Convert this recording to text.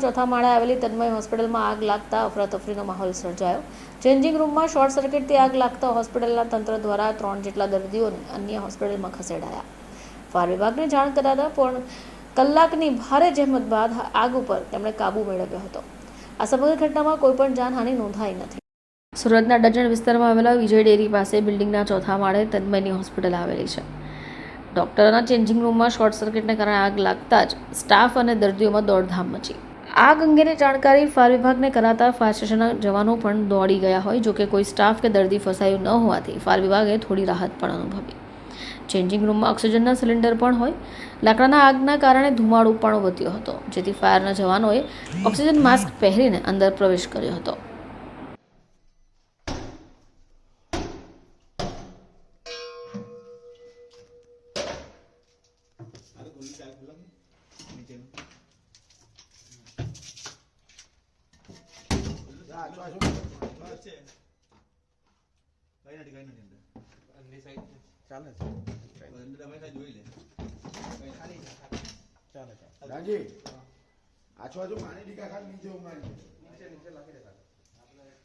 ચોથા માળે આવેલી તન્મય હોસ્પિટલમાં આગ લાગતા અફરાતફરીનો માહોલ સર્જાયો. ચેન્જિંગ રૂમમાં શોર્ટ સર્કિટથી આગ લાગતા હોસ્પિટલના તંત્ર દ્વારા 3 જેટલા દર્દીઓને અન્ય હોસ્પિટલમાં ખસેડાયા. ફાયર વિભાગને જાણ કરાતા પણ કલાકની ભારે જહેમત બાદ આગ ઉપર તેમણે કાબુ મેળવ્યો હતો. આ સમગ્ર ઘટનામાં કોઈપણ જાનહાનિ નોંધાઈ નથી. સુરતના ડજણ વિસ્તારમાં આવેલા વિજય ડેરી પાસે બિલ્ડિંગના ચોથા માળે તન્મયની હોસ્પિટલ આવેલી છે. ડોક્ટરના ચેન્જિંગ રૂમમાં શોર્ટ સર્કિટને કારણે આગ લાગતા જ સ્ટાફ અને દર્દીઓમાં દોડધામ મચી. આગ અંગેની જાણકારી ફાયર વિભાગને કરાતા ફાયર સ્ટેશનના જવાનો પણ દોડી ગયા હોય. જોકે કોઈ સ્ટાફ કે દર્દી ફસાયું ન હોવાથી ફાયર વિભાગે થોડી રાહત પણ અનુભવી. ચેન્જિંગ રૂમમાં ઓક્સિજનના સિલિન્ડર પણ હોય. લાકડાના આગના કારણે ધુમાડો પણ વધ્યો હતો, જેથી ફાયરના જવાનોએ ઓક્સિજન માસ્ક પહેરીને અંદર પ્રવેશ કર્યો હતો. રાજી આછો પાણી ડીકા ખાલી નીચે ઉમારી નીચે લાગી દેતા